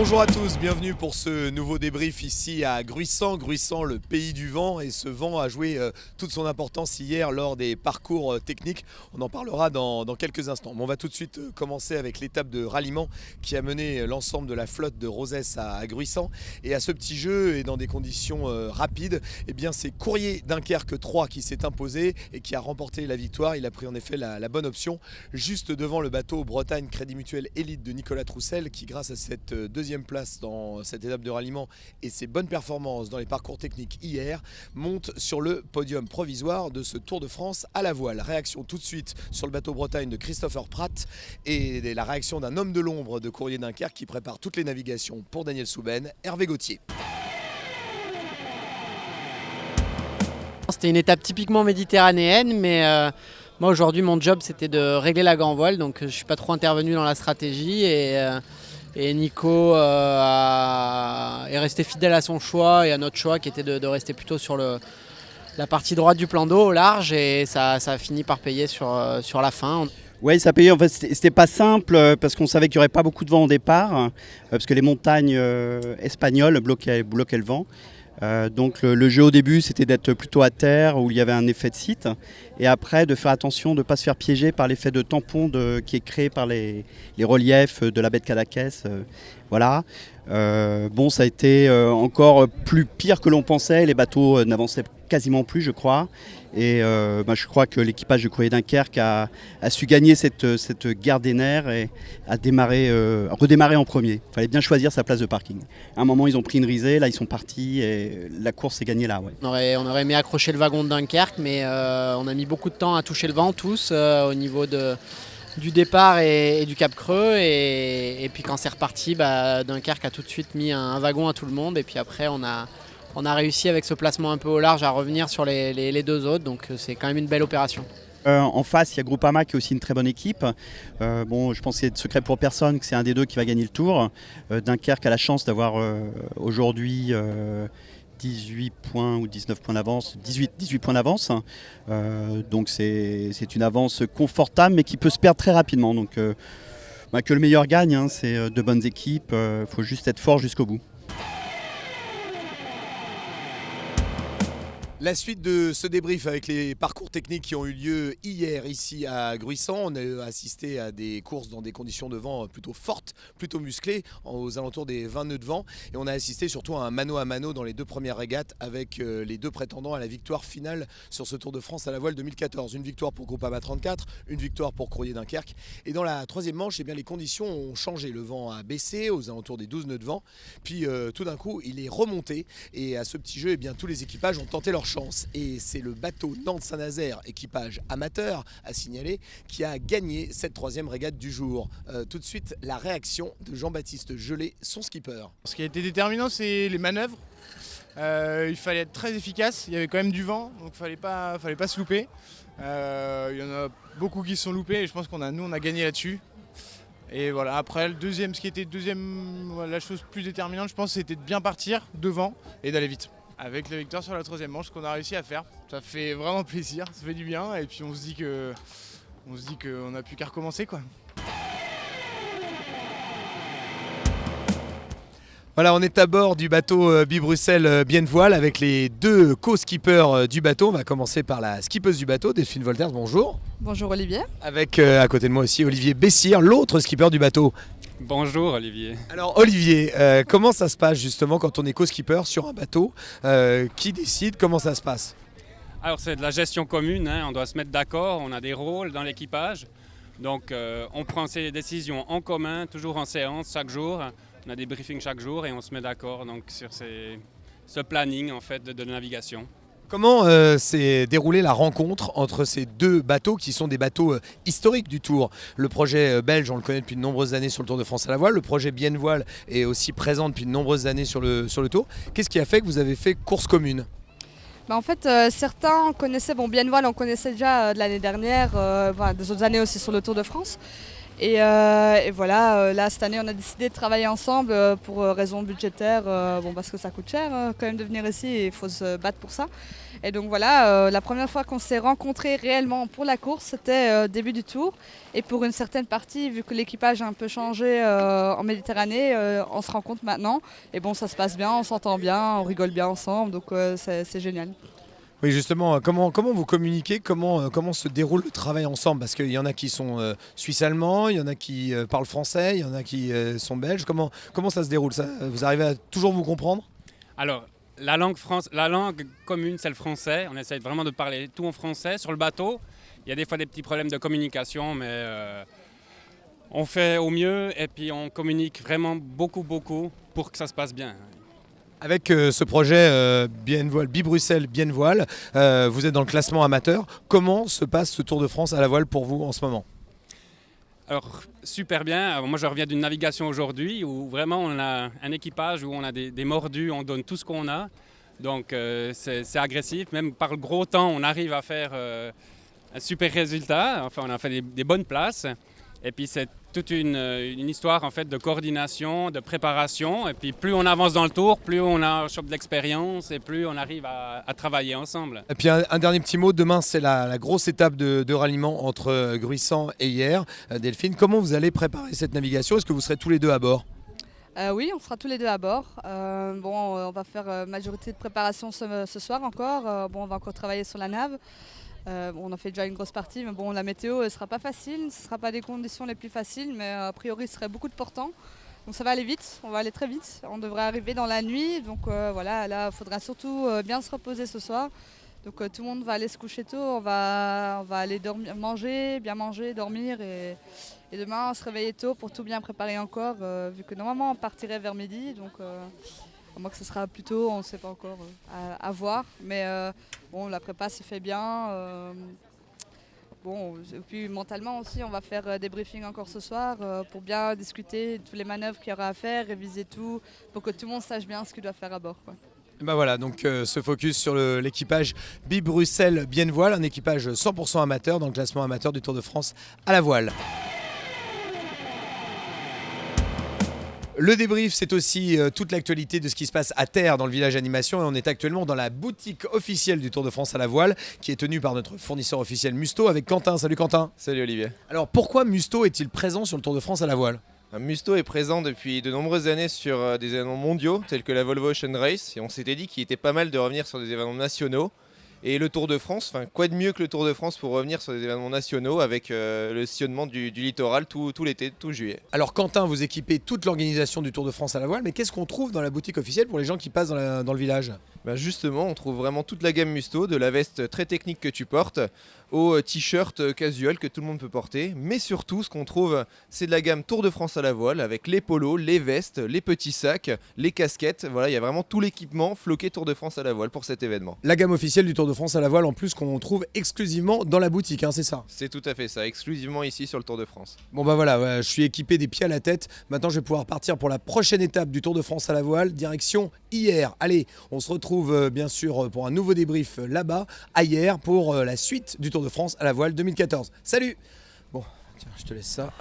Bonjour à tous, bienvenue pour ce nouveau débrief ici à Gruissant. Gruissant, le pays du vent, et ce vent a joué toute son importance hier lors des parcours techniques. On en parlera dans quelques instants. Mais on va tout de suite commencer avec l'étape de ralliement qui a mené l'ensemble de la flotte de Rosès à Gruissant. Et à ce petit jeu et dans des conditions rapides, eh bien c'est Courrier Dunkerque 3 qui s'est imposé et qui a remporté la victoire. Il a pris en effet la bonne option, juste devant le bateau Bretagne Crédit Mutuel Élite de Nicolas Troussel, qui grâce à cette deuxième place dans cette étape de ralliement et ses bonnes performances dans les parcours techniques hier, monte sur le podium provisoire de ce Tour de France à la voile. Réaction tout de suite sur le bateau Bretagne de Christopher Pratt et la réaction d'un homme de l'ombre de Courrier Dunkerque qui prépare toutes les navigations pour Daniel Souben, Hervé Gauthier. C'était une étape typiquement méditerranéenne, mais moi aujourd'hui mon job c'était de régler la grand voile, donc je ne suis pas trop intervenu dans la stratégie et Nico est resté fidèle à son choix et à notre choix qui était de rester plutôt sur la partie droite du plan d'eau au large, et ça a fini par payer sur la fin. Oui, ça payait. En fait, c'était pas simple parce qu'on savait qu'il n'y aurait pas beaucoup de vent au départ, parce que les montagnes espagnoles bloquaient le vent. Donc le jeu au début, c'était d'être plutôt à terre où il y avait un effet de site, et après de faire attention de ne pas se faire piéger par l'effet de tampon qui est créé par les reliefs de la baie de Cadaqués. Voilà. Bon, ça a été encore plus pire que l'on pensait. Les bateaux n'avançaient quasiment plus, je crois. Et je crois que l'équipage de Courrier Dunkerque a su gagner cette guerre des nerfs et a redémarré en premier. Il fallait bien choisir sa place de parking. À un moment, ils ont pris une risée, là, ils sont partis et la course est gagnée là. Ouais. On aurait aimé accrocher le wagon de Dunkerque, mais on a mis beaucoup de temps à toucher le vent tous au niveau du départ et du Cap Creux. Et puis quand c'est reparti, Dunkerque a tout de suite mis un wagon à tout le monde. Et puis après, on a réussi avec ce placement un peu au large à revenir sur les deux autres, donc c'est quand même une belle opération. En face, il y a Groupama qui est aussi une très bonne équipe. Je pense que c'est secret pour personne que c'est un des deux qui va gagner le Tour. Dunkerque a la chance d'avoir aujourd'hui 18 points ou 19 points d'avance, 18 points d'avance. Donc c'est une avance confortable mais qui peut se perdre très rapidement. Donc que le meilleur gagne, c'est de bonnes équipes, il faut juste être fort jusqu'au bout. La suite de ce débrief avec les parcours techniques qui ont eu lieu hier ici à Gruissant. On a assisté à des courses dans des conditions de vent plutôt fortes, plutôt musclées, aux alentours des 20 nœuds de vent. Et on a assisté surtout à un mano à mano dans les deux premières régates avec les deux prétendants à la victoire finale sur ce Tour de France à la voile 2014. Une victoire pour Groupama 34, une victoire pour Courrier Dunkerque. Et dans la troisième manche, les conditions ont changé. Le vent a baissé aux alentours des 12 nœuds de vent. Puis tout d'un coup, il est remonté. Et à ce petit jeu, tous les équipages ont tenté leur chance, et c'est le bateau Nantes-Saint-Nazaire, équipage amateur à signaler, qui a gagné cette troisième régate du jour. Tout de suite, la réaction de Jean-Baptiste Gelé, son skipper. Ce qui a été déterminant, c'est les manœuvres. Il fallait être très efficace, il y avait quand même du vent, donc il fallait pas se louper. Il y en a beaucoup qui se sont loupés, et je pense qu'on a gagné là-dessus. Et voilà, après ce qui était la chose plus déterminante, je pense, c'était de bien partir devant et d'aller vite. Avec la victoire sur la troisième manche qu'on a réussi à faire, ça fait vraiment plaisir, ça fait du bien, et puis on se dit qu'on n'a plus qu'à recommencer, quoi. Voilà, on est à bord du bateau Bi-Bruxelles Biennevoile avec les deux co-skippers du bateau. On va commencer par la skippeuse du bateau, Delphine Volters, bonjour. Bonjour Olivier. Avec à côté de moi aussi Olivier Bessire, l'autre skipper du bateau. Bonjour Olivier. Alors Olivier, comment ça se passe justement quand on est co-skipper sur un bateau? Qui décide? Comment ça se passe? Alors c'est de la gestion commune, on doit se mettre d'accord, on a des rôles dans l'équipage. Donc on prend ces décisions en commun, toujours en séance, chaque jour. On a des briefings chaque jour et on se met d'accord donc, sur ce planning en fait, de navigation. Comment s'est déroulée la rencontre entre ces deux bateaux qui sont des bateaux historiques du Tour? Le projet belge, on le connaît depuis de nombreuses années sur le Tour de France à la voile. Le projet Biennevoile est aussi présent depuis de nombreuses années sur le Tour. Qu'est-ce qui a fait que vous avez fait course commune? En fait, certains connaissaient, Biennevoile, on connaissait déjà de l'année dernière, des autres années aussi sur le Tour de France. Et voilà, là cette année on a décidé de travailler ensemble pour raisons budgétaires, parce que ça coûte cher quand même de venir ici et il faut se battre pour ça. Et donc voilà, la première fois qu'on s'est rencontrés réellement pour la course, c'était début du tour. Et pour une certaine partie, vu que l'équipage a un peu changé en Méditerranée, on se rencontre maintenant. Et bon, ça se passe bien, on s'entend bien, on rigole bien ensemble, donc c'est génial. Oui, justement, comment vous communiquez, comment se déroule le travail ensemble? Parce qu'il y en a qui sont suisses-allemands, il y en a qui parlent français, il y en a qui sont belges. Comment ça se déroule ça? Vous arrivez à toujours vous comprendre? Alors, la langue commune, c'est le français. On essaye vraiment de parler tout en français. Sur le bateau, il y a des fois des petits problèmes de communication, mais on fait au mieux et puis on communique vraiment beaucoup pour que ça se passe bien. Avec ce projet Bienvoile, Bi-Bruxelles Bienvoile, vous êtes dans le classement amateur. Comment se passe ce Tour de France à la voile pour vous en ce moment? Alors, super bien. Alors, moi, je reviens d'une navigation aujourd'hui où vraiment on a un équipage, où on a des mordus, on donne tout ce qu'on a. Donc, c'est agressif. Même par le gros temps, on arrive à faire un super résultat. Enfin, on a fait des bonnes places. Et puis, c'est toute une histoire en fait de coordination, de préparation. Et puis, plus on avance dans le tour, plus on chope de l'expérience et plus on arrive à travailler ensemble. Et puis un dernier petit mot, demain c'est la grosse étape de ralliement entre Gruissant et Hyères. Delphine, comment vous allez préparer cette navigation? Est-ce que vous serez tous les deux à bord? Oui, on sera tous les deux à bord. On va faire majorité de préparation ce soir encore. On va encore travailler sur la nave. On a fait déjà une grosse partie, mais bon, la météo ne sera pas facile, ce ne sera pas des conditions les plus faciles, mais a priori ce serait beaucoup de portants. Donc ça va aller vite, on va aller très vite. On devrait arriver dans la nuit, donc voilà, là il faudra surtout bien se reposer ce soir. Donc tout le monde va aller se coucher tôt, on va aller bien manger, dormir et demain se réveiller tôt pour tout bien préparer encore, vu que normalement on partirait vers midi. Donc, moi que ce sera plus tôt, on ne sait pas encore à voir. Mais la prépa se fait bien. Et puis mentalement aussi, on va faire des briefings encore ce soir pour bien discuter de toutes les manœuvres qu'il y aura à faire, réviser tout, pour que tout le monde sache bien ce qu'il doit faire à bord, quoi. Ben voilà, donc ce focus sur l'équipage Bi-Bruxelles Bienvoile, un équipage 100% amateur dans le classement amateur du Tour de France à la voile. Le débrief, c'est aussi toute l'actualité de ce qui se passe à terre dans le village animation et on est actuellement dans la boutique officielle du Tour de France à la voile qui est tenue par notre fournisseur officiel Musto avec Quentin. Salut Quentin. Salut Olivier. Alors pourquoi Musto est-il présent sur le Tour de France à la voile? Musto est présent depuis de nombreuses années sur des événements mondiaux tels que la Volvo Ocean Race et on s'était dit qu'il était pas mal de revenir sur des événements nationaux. Et le Tour de France, quoi de mieux que le Tour de France pour revenir sur des événements nationaux avec le sillonnement du littoral tout l'été, tout juillet. Alors Quentin, vous équipez toute l'organisation du Tour de France à la voile, mais qu'est-ce qu'on trouve dans la boutique officielle pour les gens qui passent dans le village? Justement, on trouve vraiment toute la gamme Musto, de la veste très technique que tu portes au t-shirt casual que tout le monde peut porter. Mais surtout, ce qu'on trouve, c'est de la gamme Tour de France à la voile avec les polos, les vestes, les petits sacs, les casquettes. Voilà, il y a vraiment tout l'équipement floqué Tour de France à la voile pour cet événement. La gamme officielle du Tour de France à la voile en plus qu'on trouve exclusivement dans la boutique, c'est ça? C'est tout à fait ça, exclusivement ici sur le Tour de France. Bon voilà, je suis équipé des pieds à la tête. Maintenant, je vais pouvoir partir pour la prochaine étape du Tour de France à la voile, direction Hyères. Allez, on se retrouve bien sûr pour un nouveau débrief là-bas, à Hyères, pour la suite du Tour de France à la voile 2014. Salut! Bon, tiens, je te laisse ça.